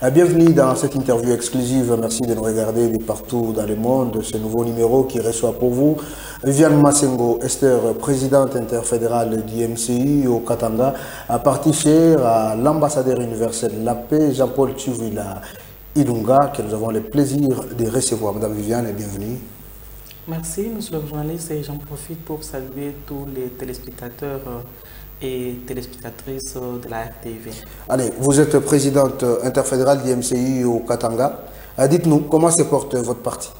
Bienvenue dans cette interview exclusive. Merci de nous regarder de partout dans le monde. Ce nouveau numéro qui reçoit pour vous Viviane Massengo, Esther, présidente interfédérale du MCU au Katanga, partie chère à l'ambassadeur universel de la paix, Jean-Paul Tchouvila Ilunga, que nous avons le plaisir de recevoir. Madame Viviane, bienvenue. Merci, monsieur le journaliste, et j'en profite pour saluer tous les téléspectateurs et téléspectatrices de la RTV. Allez, vous êtes présidente interfédérale du MCU au Katanga. Dites-nous, comment se porte votre parti?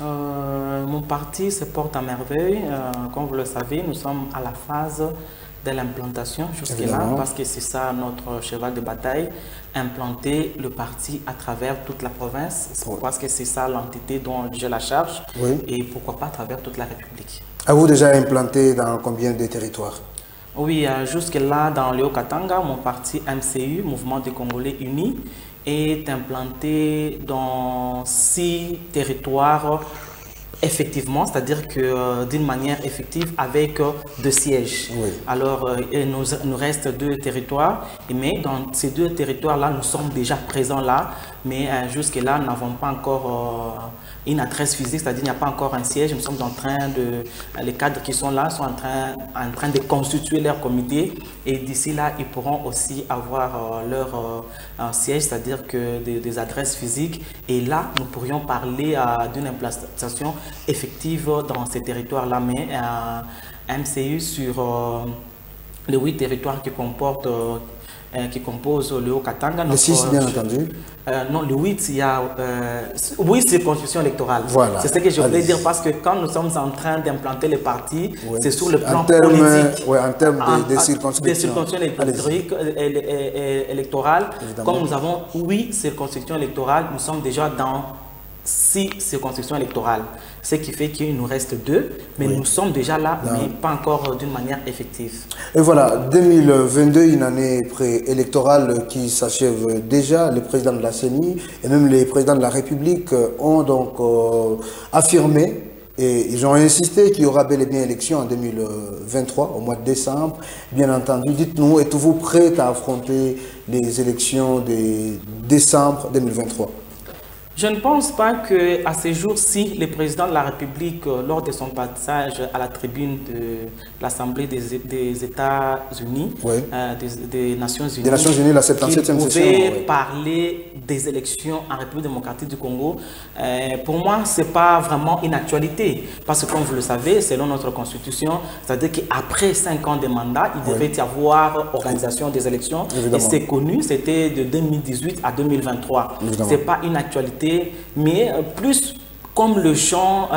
Mon parti se porte à merveille. Comme vous le savez, nous sommes à la phase de l'implantation jusque-là, parce que c'est ça notre cheval de bataille, implanter le parti à travers toute la province, parce que c'est ça l'entité dont j'ai la charge, et pourquoi pas à travers toute la République. Avez-vous déjà implanté dans combien de territoires? Oui, jusque-là, dans le Haut-Katanga, mon parti MCU, Mouvement des Congolais Unis, est implanté dans 6 territoires effectivement, c'est-à-dire que d'une manière effective avec 2 sièges. Alors, il nous reste 2 territoires, mais dans ces 2 territoires-là, nous sommes déjà présents là, mais jusque-là, nous n'avons pas encore une adresse physique, c'est-à-dire qu'il n'y a pas encore un siège. Nous sommes en train de, les cadres qui sont là sont en train de constituer leur comité, et d'ici là, ils pourront aussi avoir leur siège, c'est-à-dire que des adresses physiques, et là, nous pourrions parler d'une implantation effective dans ces territoires-là, mais MCU sur les 8 territoires qui composent le Haut-Katanga. Le 6, bien entendu. Non, le 8, il y a 8 circonscriptions électorales. Voilà. C'est ce que je voulais dire, parce que quand nous sommes en train d'implanter les partis, c'est sur le plan politique. En termes de circonscriptions. Des circonscriptions électorales. Comme nous avons 8 circonscriptions électorales, nous sommes déjà dans 6 circonscriptions électorales. Ce qui fait qu'il nous reste 2, mais nous sommes déjà là, mais pas encore d'une manière effective. Et voilà, 2022, une année préélectorale qui s'achève déjà. Le président de la CENI et même les présidents de la République ont donc affirmé et ils ont insisté qu'il y aura bel et bien élection en 2023, au mois de décembre. Bien entendu, dites-nous, êtes-vous prêts à affronter les élections de décembre 2023? Je ne pense pas qu'à ces jours-ci, le président de la République, lors de son passage à la tribune de l'Assemblée des États-Unis, des Nations Unies, la 77e session, pouvait parler des élections en République démocratique du Congo. Pour moi, ce n'est pas vraiment une actualité, parce que comme vous le savez, selon notre constitution, c'est-à-dire qu'après 5 ans de mandat, il devait y avoir organisation des élections. Évidemment. Et c'est connu, c'était de 2018 à 2023. Ce n'est pas une actualité. Mais plus comme le champ,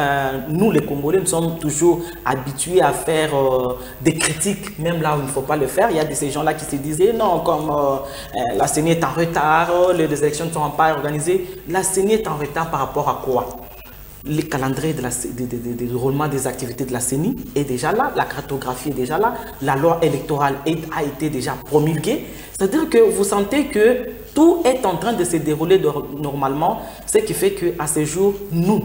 nous les Congolais, nous sommes toujours habitués à faire des critiques, même là où il ne faut pas le faire. Il y a de ces gens-là qui se disaient non, comme la CENI est en retard, les élections ne sont pas organisées. La CENI est en retard par rapport à quoi? Le calendrier de déroulement des activités de la CENI est déjà là, la cartographie est déjà là, la loi électorale a été déjà promulguée. C'est-à-dire que vous sentez que tout est en train de se dérouler normalement, ce qui fait qu'à ce jour, nous,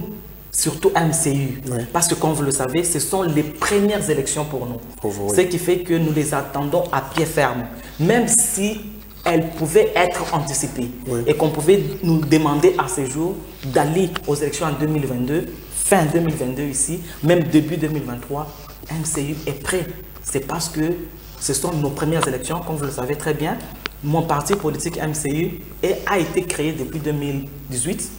surtout MCU, parce que comme vous le savez, ce sont les premières élections pour nous. Ce qui fait que nous les attendons à pied ferme, même si elles pouvaient être anticipées et qu'on pouvait nous demander à ce jour d'aller aux élections en 2022, fin 2022 ici, même début 2023, MCU est prêt. C'est parce que ce sont nos premières élections, comme vous le savez très bien. Mon parti politique MCU a été créé depuis 2018,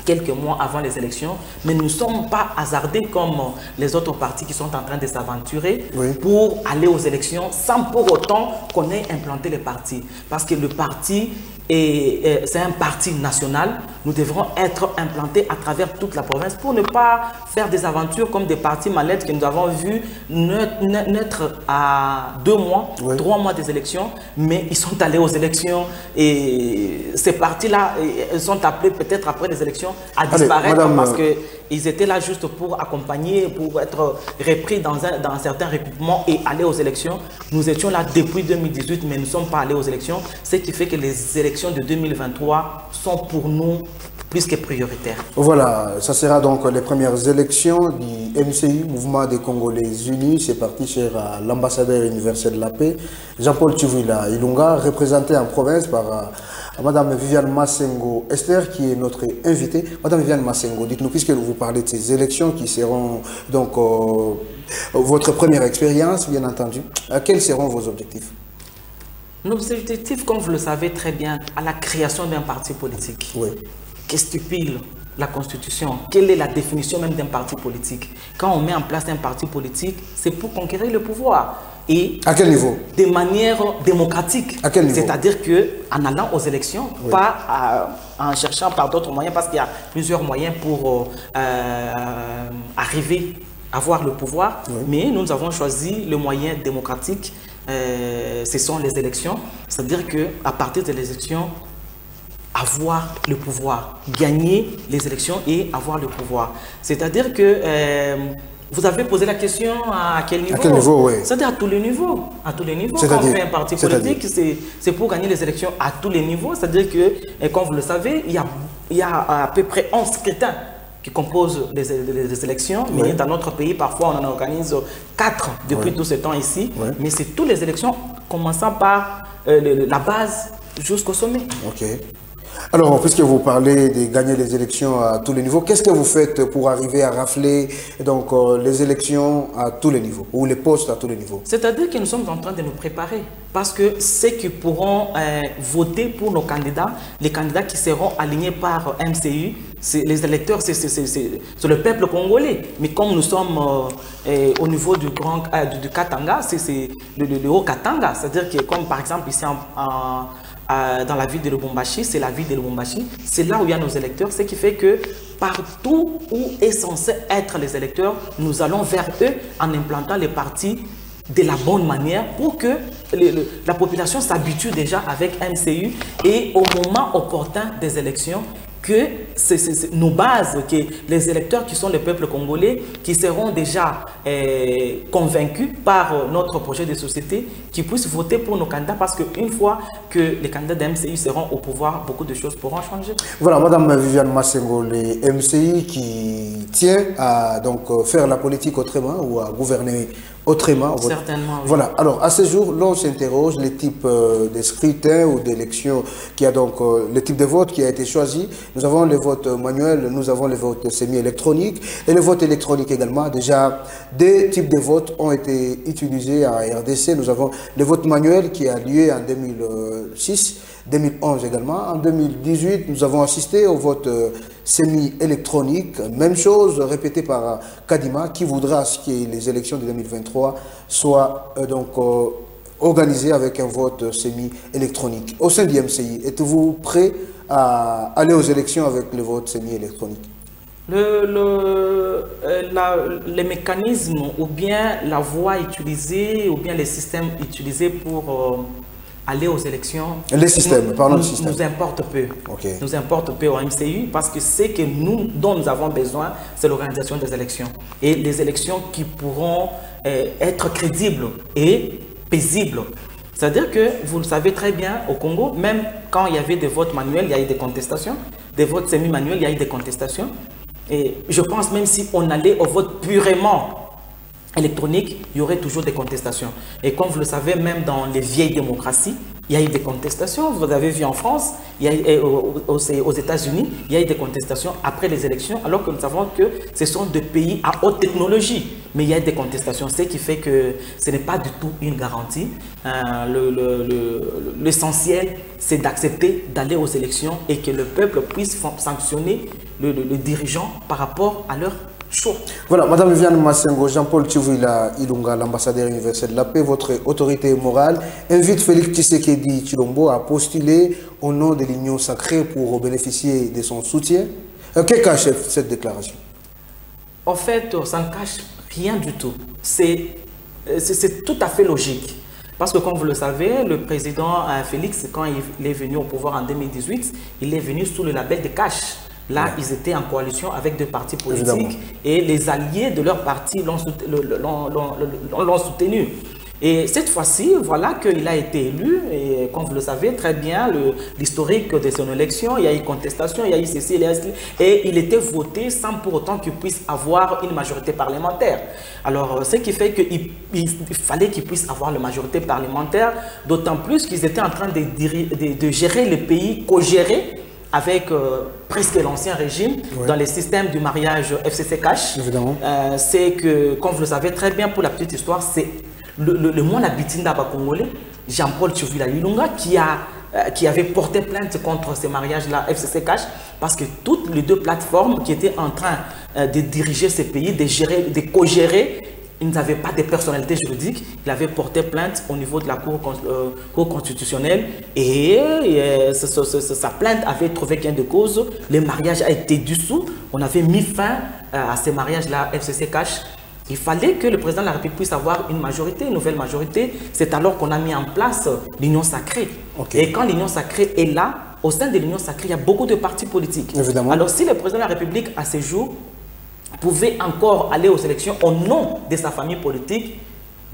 quelques mois avant les élections, mais nous ne sommes pas hasardés comme les autres partis qui sont en train de s'aventurer pour aller aux élections sans pour autant qu'on ait implanté les partis. Parce que le parti, c'est un parti national, nous devrons être implantés à travers toute la province pour ne pas faire des aventures comme des partis mallettes que nous avons vu naître à 2 mois, 3 mois des élections, mais ils sont allés aux élections et ces partis-là sont appelés peut-être après les élections à disparaître parce qu'ils étaient là juste pour accompagner, pour être repris dans un certain regroupement et aller aux élections. Nous étions là depuis 2018, mais nous ne sommes pas allés aux élections, ce qui fait que les élections de 2023 sont pour nous plus que prioritaire. Voilà, ça sera donc les premières élections du MCU, Mouvement des Congolais Unis. C'est parti chez l'ambassadeur universel de la paix, Jean-Paul Tchiouila Ilunga, représenté en province par Madame Viviane Massengo Esther, qui est notre invitée. Madame Viviane Massengo, dites-nous, puisque vous parlez de ces élections qui seront donc votre première expérience, bien entendu, quels seront vos objectifs? Nos objectifs, comme vous le savez très bien, à la création d'un parti politique. Oui. Qu'est-ce que stipule la Constitution? Quelle est la définition même d'un parti politique? Quand on met en place un parti politique, c'est pour conquérir le pouvoir. Et à quel niveau? De manière démocratique. À quel niveau? C'est-à-dire qu'en allant aux élections, oui, pas en cherchant par d'autres moyens, parce qu'il y a plusieurs moyens pour arriver à avoir le pouvoir, oui, mais nous avons choisi le moyen démocratique, ce sont les élections. C'est-à-dire qu'à partir des élections, avoir le pouvoir, gagner les élections et avoir le pouvoir. C'est-à-dire que vous avez posé la question à quel niveau? À quel niveau, oui. C'est-à-dire à tous les niveaux. À tous les niveaux. Quand on fait un parti politique, c'est pour gagner les élections à tous les niveaux. C'est-à-dire que, comme vous le savez, il y a à peu près 11 scrutins qui composent les élections. Oui. Mais dans notre pays, parfois, on en organise 4 depuis tout ce temps ici. Oui. Mais c'est toutes les élections, commençant par la base jusqu'au sommet. Ok. Alors, puisque vous parlez de gagner les élections à tous les niveaux, qu'est-ce que vous faites pour arriver à rafler donc, les élections à tous les niveaux, ou les postes à tous les niveaux? C'est-à-dire que nous sommes en train de nous préparer, parce que ceux qui pourront voter pour nos candidats, les candidats qui seront alignés par MCU, les électeurs, c'est le peuple congolais. Mais comme nous sommes au niveau du Katanga, c'est le Haut-Katanga, c'est-à-dire que comme par exemple ici dans la ville de Lubumbashi, c'est la ville de Lubumbashi, c'est là où il y a nos électeurs, ce qui fait que partout où est censé être les électeurs, nous allons vers eux en implantant les partis de la bonne manière pour que la population s'habitue déjà avec MCU et au moment opportun des élections, que nos bases, que les électeurs qui sont le peuple congolais, qui seront déjà convaincus par notre projet de société, qui puissent voter pour nos candidats, parce qu'une fois que les candidats de MCI seront au pouvoir, beaucoup de choses pourront changer. Voilà, Madame Viviane Massengo, les MCI qui tient à donc, faire la politique autrement ou à gouverner autrement. Certainement, oui. Voilà, alors à ce jour, l'on s'interroge les types de scrutins ou d'élections, qui a donc le type de vote qui a été choisi. Nous avons les votes manuels, nous avons les votes semi-électroniques et le vote électronique également. Déjà, deux types de votes ont été utilisés en RDC. Nous avons le vote manuel qui a lieu en 2006, 2011 également. En 2018, nous avons assisté au vote semi-électronique. Même chose répétée par Kadima, qui voudra que les élections de 2023 soient donc organisées avec un vote semi-électronique. Au sein du MCI, êtes-vous prêt à aller aux élections avec le vote semi-électronique? Les mécanismes ou bien la voie utilisée ou bien les systèmes utilisés pour aller aux élections, les systèmes, parlons de système, nous importe peu. Okay. Nous importe peu au MCU, parce que ce que dont nous avons besoin, c'est l'organisation des élections. Et les élections qui pourront être crédibles et paisibles. C'est-à-dire que, vous le savez très bien, au Congo, même quand il y avait des votes manuels, il y a eu des contestations. Des votes semi-manuels, il y a eu des contestations. Et je pense même si on allait au vote purement électronique, il y aurait toujours des contestations. Et comme vous le savez, même dans les vieilles démocraties, il y a eu des contestations. Vous avez vu en France, il y a eu, aux États-Unis, il y a eu des contestations après les élections, alors que nous savons que ce sont des pays à haute technologie. Mais il y a eu des contestations, ce qui fait que ce n'est pas du tout une garantie. L'essentiel, c'est d'accepter d'aller aux élections et que le peuple puisse sanctionner le dirigeant par rapport à leur choix. Voilà, Madame Viviane Massengo, Jean-Paul Tchiouila Ilunga, l'ambassadeur universel de la paix, votre autorité morale, invite Félix Tshisekedi Tshilombo à postuler au nom de l'Union sacrée pour bénéficier de son soutien. Que cache cette déclaration? En fait, ça ne cache rien du tout. C'est tout à fait logique. Parce que comme vous le savez, le président Félix, quand il est venu au pouvoir en 2018, il est venu sous le label de Cash. Là, ils étaient en coalition avec deux partis politiques. Évidemment. Et les alliés de leur parti l'ont soutenu. Et cette fois-ci, voilà qu'il a été élu, et comme vous le savez très bien, l'historique de son élection, il y a eu contestation, il y a eu ceci, et il était voté sans pour autant qu'il puisse avoir une majorité parlementaire. Alors, ce qui fait qu'il fallait qu'il puisse avoir la majorité parlementaire, d'autant plus qu'ils étaient en train de gérer le pays, co-gérer avec presque l'ancien régime, dans les systèmes du mariage FCC Cash. C'est que, comme vous le savez très bien, pour la petite histoire, c'est le moine Abitinda Congolais, Jean-Paul Tchouvila Ilunga, qui avait porté plainte contre ces mariages-là, FCC Cash, parce que toutes les deux plateformes qui étaient en train de diriger ces pays, de gérer, de co-gérer, ils n'avaient pas de personnalité juridique. Il avait porté plainte au niveau de la Cour constitutionnelle et sa plainte avait trouvé gain de cause. Le mariage a été dissous. On avait mis fin à ces mariages-là, FCC Cash. Il fallait que le président de la République puisse avoir une majorité, une nouvelle majorité. C'est alors qu'on a mis en place l'Union sacrée. Et quand l'Union sacrée est là, au sein de l'Union sacrée, il y a beaucoup de partis politiques. Alors si le président de la République, à ce jour, pouvait encore aller aux élections au nom de sa famille politique,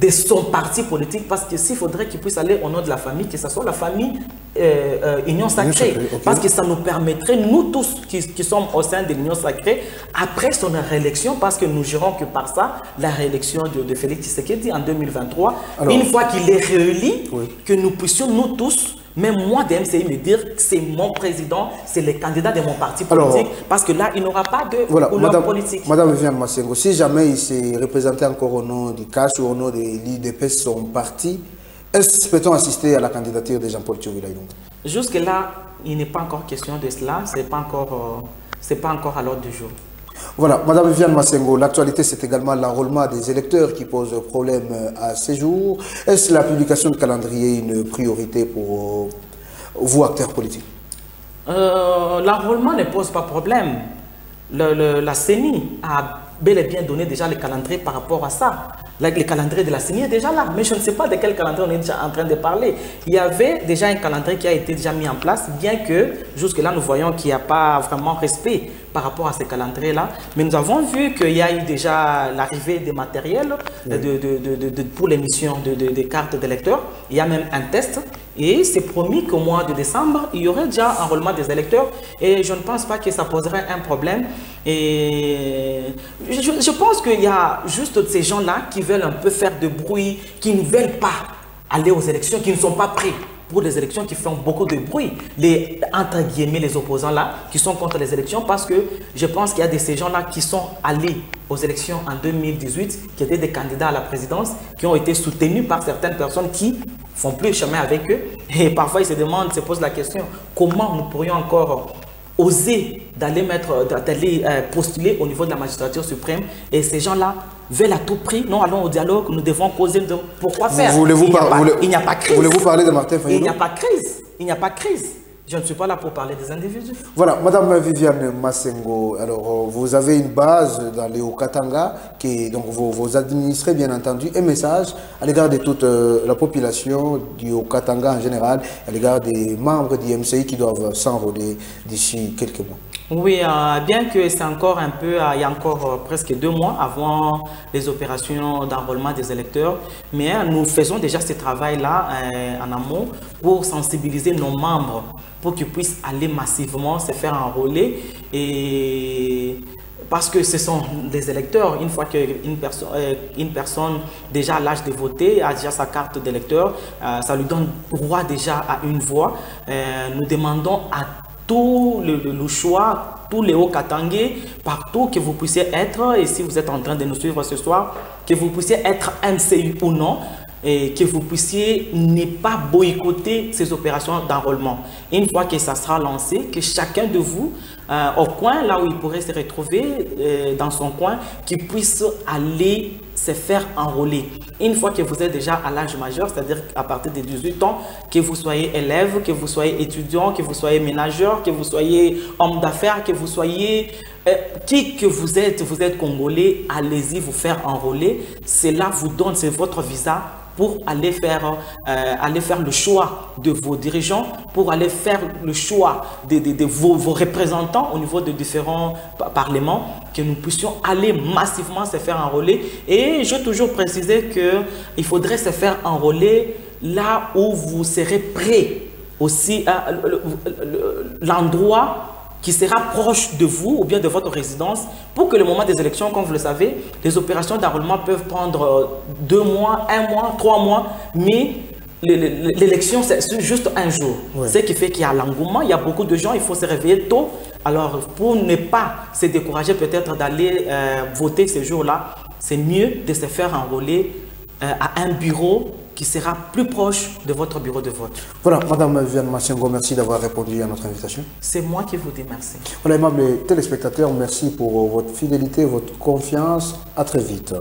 de son parti politique, parce que s'il faudrait qu'il puisse aller au nom de la famille, que ce soit la famille Union Sacrée, parce que ça nous permettrait, nous tous qui sommes au sein de l'Union Sacrée, après son réélection, parce que nous jurons que par ça, la réélection de Félix Tshisekedi en 2023, alors, une fois qu'il est réélu, que nous puissions nous tous, même moi de MCI, me dire que c'est mon président, c'est le candidat de mon parti politique, alors, parce que là, il n'aura pas de couleur politique. Madame Viviane Massengo, si jamais il s'est représenté encore au nom du CAS ou au nom de l'IDPS, son parti, est-ce que peut-on assister à la candidature de Jean-Paul Tchouvila Ilunga? Jusque-là, il n'est pas encore question de cela, ce n'est pas encore à l'ordre du jour. Voilà, Madame Viviane Massengo, l'actualité c'est également l'enrôlement des électeurs qui pose problème à ces jours. Est-ce la publication de calendrier une priorité pour vous, acteurs politiques? L'enrôlement ne pose pas problème. La CENI a bel et bien donné déjà le calendrier par rapport à ça. Le calendrier de la CENI est déjà là, mais je ne sais pas de quel calendrier on est déjà en train de parler. Il y avait déjà un calendrier qui a été déjà mis en place, bien que jusque-là nous voyons qu'il n'y a pas vraiment respect par rapport à ces calendriers-là. Mais nous avons vu qu'il y a eu déjà l'arrivée des matériels pour l'émission des cartes d'électeurs. Il y a même un test. Et c'est promis qu'au mois de décembre, il y aurait déjà un enrôlement des électeurs. Et je ne pense pas que ça poserait un problème. Et je pense qu'il y a juste ces gens-là qui veulent un peu faire de bruit, qui ne veulent pas aller aux élections, qui ne sont pas prêts pour les élections, qui font beaucoup de bruit. Entre guillemets, les opposants là, qui sont contre les élections, parce que je pense qu'il y a de ces gens-là qui sont allés aux élections en 2018, qui étaient des candidats à la présidence, qui ont été soutenus par certaines personnes qui font plus chemin avec eux. Et parfois, ils se posent la question, comment nous pourrions encore oser d'aller postuler au niveau de la magistrature suprême, et ces gens-là veulent à tout prix, non, allons au dialogue, nous devons causer de pourquoi faire. Il n'y a pas crise. Voulez-vous parler de Martin Fayulu? Il n'y a pas crise. Il n'y a pas crise. Je ne suis pas là pour parler des individus. Voilà, Madame Viviane Massengo, alors vous avez une base dans les Haut-Katanga, donc vos administrés, bien entendu, un message à l'égard de toute la population du Haut-Katanga en général, à l'égard des membres du MCI qui doivent s'enrôler d'ici quelques mois. Oui, bien que c'est encore un peu, il y a encore presque 2 mois avant les opérations d'enrôlement des électeurs, mais nous faisons déjà ce travail-là en amont pour sensibiliser nos membres, pour qu'ils puissent aller massivement se faire enrôler, et parce que ce sont des électeurs. Une fois qu'une personne déjà à l'âge de voter, a déjà sa carte d'électeur, ça lui donne droit déjà à une voix. Nous demandons à tout le choix, tous les Hauts-Katangais, partout que vous puissiez être, et si vous êtes en train de nous suivre ce soir, que vous puissiez être MCU ou non, et que vous puissiez ne pas boycotter ces opérations d'enrôlement. Une fois que ça sera lancé, que chacun de vous, au coin, là où il pourrait se retrouver, dans son coin, qu'il puisse aller se faire enrôler. Une fois que vous êtes déjà à l'âge majeur, c'est-à-dire à partir de 18 ans, que vous soyez élève, que vous soyez étudiant, que vous soyez ménageur, que vous soyez homme d'affaires, que vous soyez qui que vous êtes congolais, allez-y vous faire enrôler. Cela vous donne, c'est votre visa pour aller faire le choix de vos dirigeants, pour aller faire le choix de vos représentants au niveau de différents parlements, que nous puissions aller massivement se faire enrôler. Et je toujours précisé qu'il faudrait se faire enrôler là où vous serez prêt aussi, l'endroit qui sera proche de vous ou bien de votre résidence pour que le moment des élections, comme vous le savez, les opérations d'enrôlement peuvent prendre 2 mois, 1 mois, 3 mois, mais l'élection, c'est juste un jour. Ouais. Ce qui fait qu'il y a l'engouement, il y a beaucoup de gens, il faut se réveiller tôt. Alors, pour ne pas se décourager peut-être d'aller voter ces jours-là, c'est mieux de se faire enrôler à un bureau qui sera plus proche de votre bureau de vote. Voilà, Madame Viviane Massengo, merci d'avoir répondu à notre invitation. C'est moi qui vous dis merci. Voilà, aimables téléspectateurs, merci pour votre fidélité, votre confiance. À très vite.